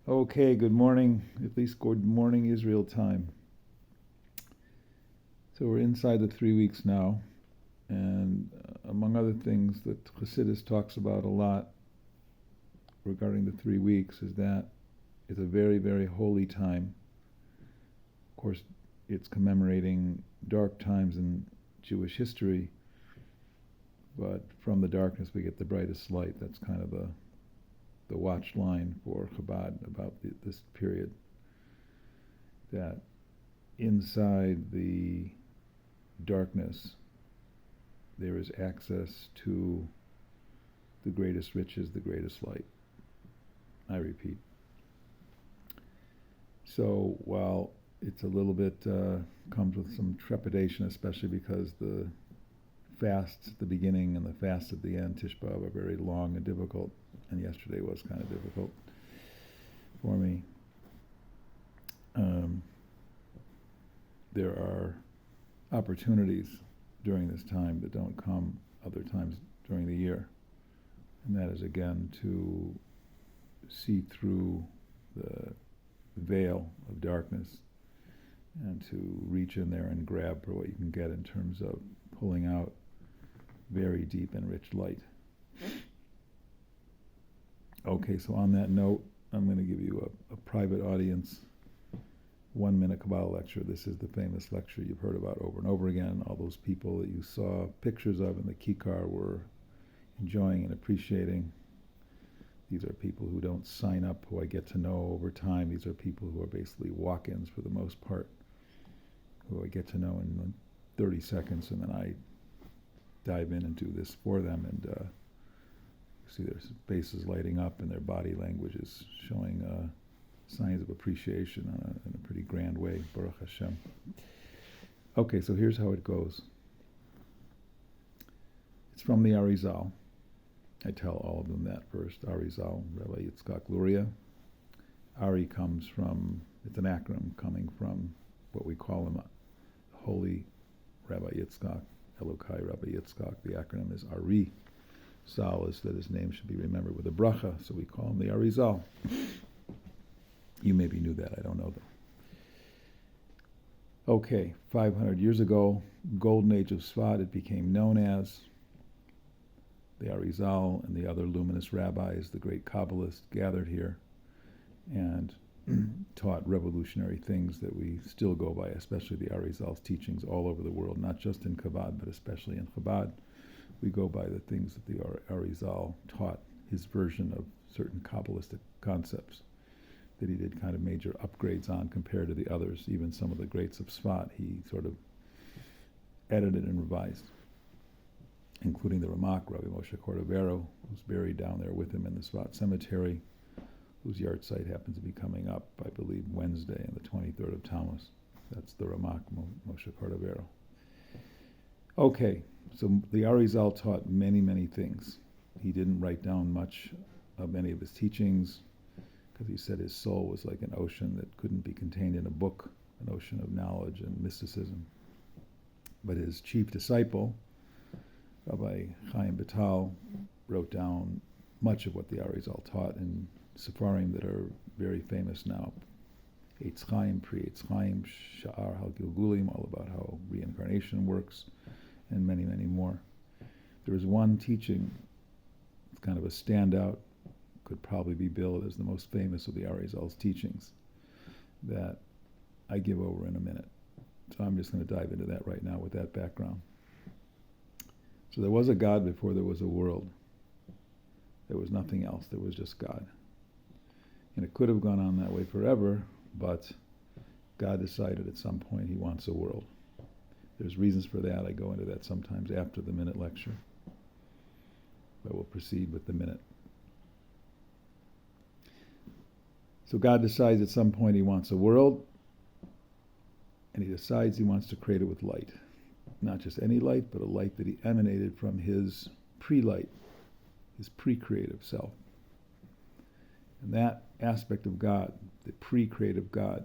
Okay, good morning, at least good morning Israel time. So we're inside the 3 weeks now, and among other things that Chassidus talks about a lot regarding the 3 weeks is that it's a very, very holy time. Of course, it's commemorating dark times in Jewish history, but from the darkness we get the brightest light. That's kind of the watch line for Chabad about this period, that inside the darkness there is access to the greatest riches, the greatest light. I repeat. So while it's a little bit comes with some trepidation, especially because the fasts at the beginning and the fasts at the end, Tisha B'Av, are very long and difficult, and yesterday was kind of difficult for me. There are opportunities during this time that don't come other times during the year, and that is again to see through the veil of darkness and to reach in there and grab for what you can get in terms of pulling out very deep and rich light. Okay, so on that note, I'm going to give you a private audience 1-minute Kabbalah lecture. This is the famous lecture you've heard about over and over again. All those people that you saw pictures of in the Kikar were enjoying and appreciating. These are people who don't sign up, who I get to know over time. These are people who are basically walk-ins for the most part, who I get to know in 30 seconds, and then I dive in and do this for them. And you see their faces lighting up and their body language is showing signs of appreciation in a pretty grand way, Baruch Hashem. Okay, so here's how it goes. It's from the Arizal. I tell all of them that first. Arizal, Rabbi Yitzchak Luria. Ari comes from, it's an acronym coming from what we call him, Holy Rabbi Yitzchak, Elokai Rabbi Yitzchak. The acronym is Ari. Zal is that his name should be remembered with a bracha, so we call him the Arizal. You maybe knew that, I don't know them. Okay, 500 years ago, Golden Age of Tsfat, it became known as. The Arizal and the other luminous rabbis, the great Kabbalists, gathered here and taught revolutionary things that we still go by, especially the Arizal's teachings all over the world, not just in Chabad, but especially in Chabad. We go by the things that the Arizal taught, his version of certain Kabbalistic concepts that he did kind of major upgrades on compared to the others. Even some of the greats of Tsfat, he sort of edited and revised, including the Ramak, Rabbi Moshe Cordovero, who's buried down there with him in the Tsfat cemetery, whose yard site happens to be coming up, I believe, Wednesday, on the 23rd of Tammuz. That's the Ramak, Moshe Cordovero. Okay, so the Arizal taught many, many things. He didn't write down much of many of his teachings, because he said his soul was like an ocean that couldn't be contained in a book, an ocean of knowledge and mysticism. But his chief disciple, Rabbi Chaim Vital, wrote down much of what the Arizal taught in Sefarim that are very famous now. Eitz Chaim, Pri-Eitz Chaim, Sha'ar HaGilgulim, all about how reincarnation works, and many, many more. There is one teaching, it's kind of a standout, could probably be billed as the most famous of the Arizal's teachings, that I give over in a minute. So I'm just going to dive into that right now with that background. So there was a God before there was a world. There was nothing else. There was just God. And it could have gone on that way forever, but God decided at some point he wants a world. There's reasons for that. I go into that sometimes after the minute lecture. But we'll proceed with the minute. So God decides at some point he wants a world, and he decides he wants to create it with light. Not just any light, but a light that he emanated from his pre-light, his pre-creative self. And that aspect of God, the pre-creative God,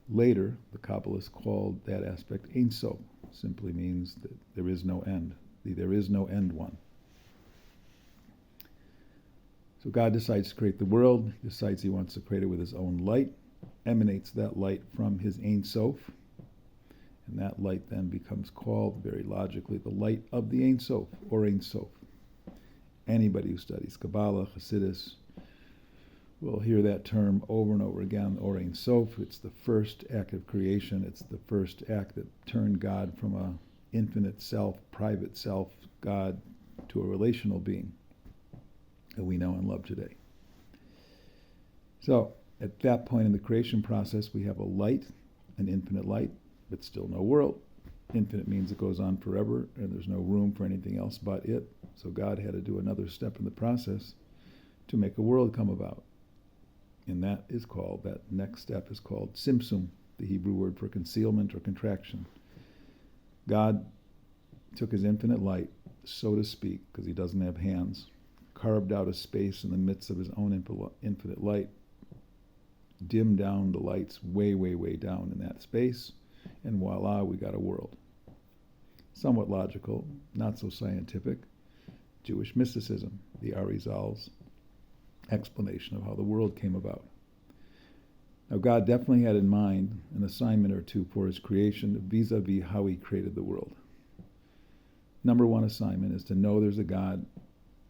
later the Kabbalists called that aspect Ein Sof, simply means that there is no end. There is no end one. So God decides to create the world, decides he wants to create it with his own light, emanates that light from his Ein Sof, and that light then becomes called, very logically, the light of the Ein Sof, or Ein Sof. Anybody who studies Kabbalah, Hasidus, will hear that term over and over again, or Ein Sof. It's the first act of creation. It's the first act that turned God from a infinite self, private self, God, to a relational being that we know and love today. So, at that point in the creation process, we have a light, an infinite light, but still no world. Infinite means it goes on forever, and there's no room for anything else but it. So God had to do another step in the process to make a world come about. And that next step is called Tzimtzum, the Hebrew word for concealment or contraction. God took his infinite light, so to speak, because he doesn't have hands, carved out a space in the midst of his own infinite light, dimmed down the lights way, way, way down in that space, and voila, we got a world. Somewhat logical, not so scientific. Jewish mysticism, the Arizal's explanation of how the world came about. Now, God definitely had in mind an assignment or two for his creation vis-a-vis how he created the world. Number one assignment is to know there's a God,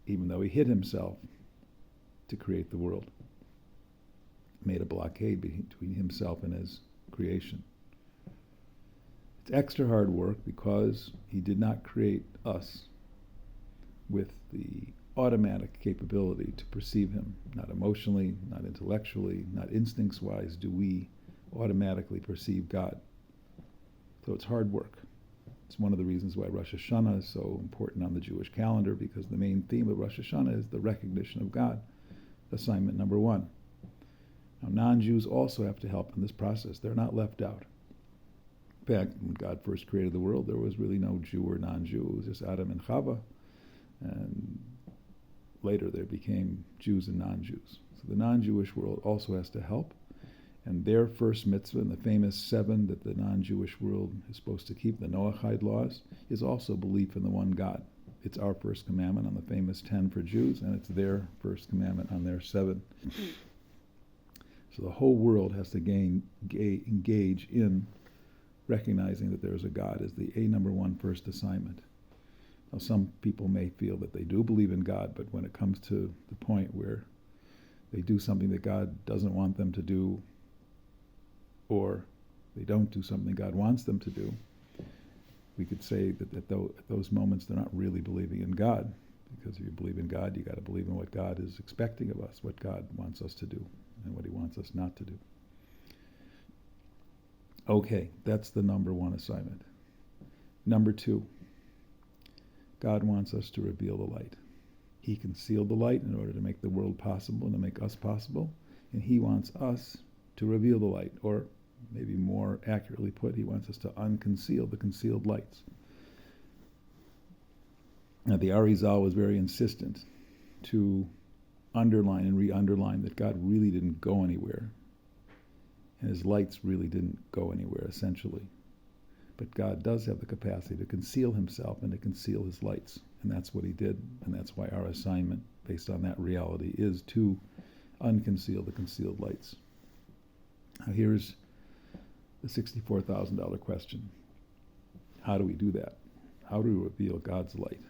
even though he hid himself to create the world. Made a blockade between himself and his creation. It's extra hard work because he did not create us with the automatic capability to perceive him. Not emotionally, not intellectually, not instincts-wise do we automatically perceive God. So it's hard work. It's one of the reasons why Rosh Hashanah is so important on the Jewish calendar, because the main theme of Rosh Hashanah is the recognition of God. Assignment number one. Now, non-Jews also have to help in this process. They're not left out. In fact, when God first created the world, there was really no Jew or non-Jew. It was just Adam and Chava. And later there became Jews and non-Jews. So the non-Jewish world also has to help. And their first mitzvah, and the famous 7 that the non-Jewish world is supposed to keep, the Noahide laws, is also belief in the one God. It's our first commandment on the famous 10 for Jews, and it's their first commandment on their 7. So the whole world has to engage in recognizing that there is a God as the number one first assignment. Now, some people may feel that they do believe in God, but when it comes to the point where they do something that God doesn't want them to do, or they don't do something God wants them to do, we could say that at those moments they're not really believing in God. Because if you believe in God, you got to believe in what God is expecting of us, what God wants us to do, and what he wants us not to do. Okay, that's the number one assignment. Number 2, God wants us to reveal the light. He concealed the light in order to make the world possible and to make us possible, and he wants us to reveal the light, or maybe more accurately put, he wants us to unconceal the concealed lights. Now, the Arizal was very insistent to underline and re-underline that God really didn't go anywhere, and his lights really didn't go anywhere, essentially. But God does have the capacity to conceal himself and to conceal his lights, and that's what he did, and that's why our assignment, based on that reality, is to unconceal the concealed lights. Now, here's the $64,000 question. How do we do that? How do we reveal God's light?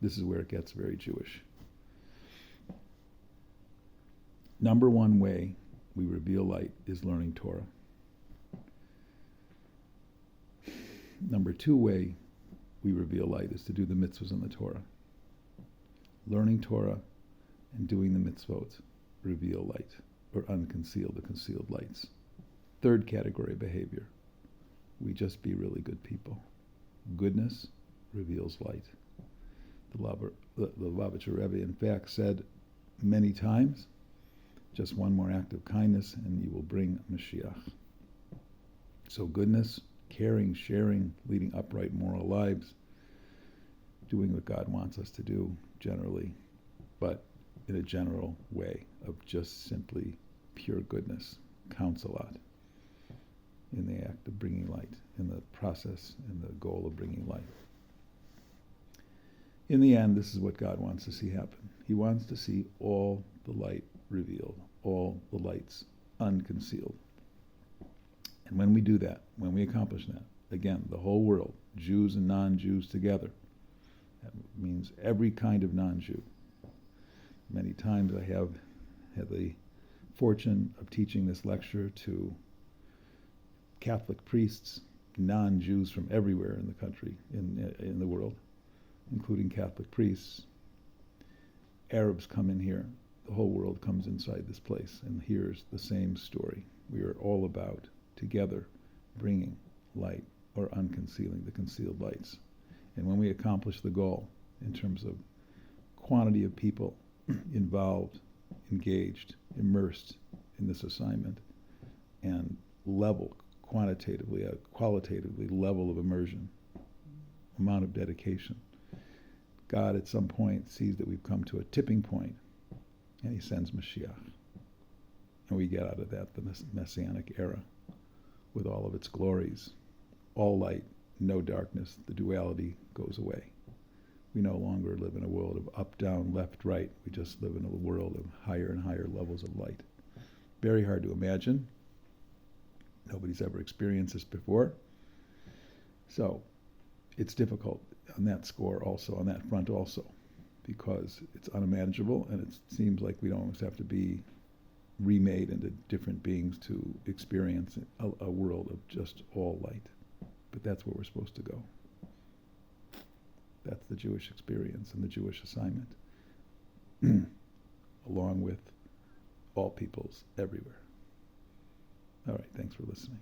This is where it gets very Jewish. Number one way we reveal light is learning Torah. Number 2 way we reveal light is to do the mitzvahs in the Torah. Learning Torah and doing the mitzvot reveal light, or unconceal the concealed lights. 3rd category of behavior. We just be really good people. Goodness reveals light. The Lubavitcher Rebbe, in fact, said many times, just one more act of kindness and you will bring Mashiach. So goodness, caring, sharing, leading upright moral lives, doing what God wants us to do generally, but in a general way of just simply pure goodness, counts a lot in the act of bringing light, in the process, in the goal of bringing light. in the end, this is what God wants to see happen. He wants to see all the light revealed, all the lights unconcealed. And when we do that, when we accomplish that, again, the whole world, Jews and non-Jews together, that means every kind of non-Jew. Many times I have had the fortune of teaching this lecture to Catholic priests, non-Jews from everywhere in the country, in the world, including Catholic priests. Arabs come in here. The whole world comes inside this place and hears the same story. We are all about, together, bringing light or unconcealing the concealed lights. And when we accomplish the goal in terms of quantity of people involved, engaged, immersed in this assignment, and level, quantitatively, qualitatively level of immersion, amount of dedication, God at some point sees that we've come to a tipping point, and he sends Mashiach. And we get out of that the Messianic era with all of its glories. All light, no darkness, the duality goes away. We no longer live in a world of up, down, left, right. We just live in a world of higher and higher levels of light. Very hard to imagine. Nobody's ever experienced this before. So it's difficult on that score also, on that front also, because it's unmanageable and it seems like we'd almost have to be remade into different beings to experience a world of just all light. But that's where we're supposed to go. That's the Jewish experience and the Jewish assignment, along with all peoples everywhere. All right, thanks for listening.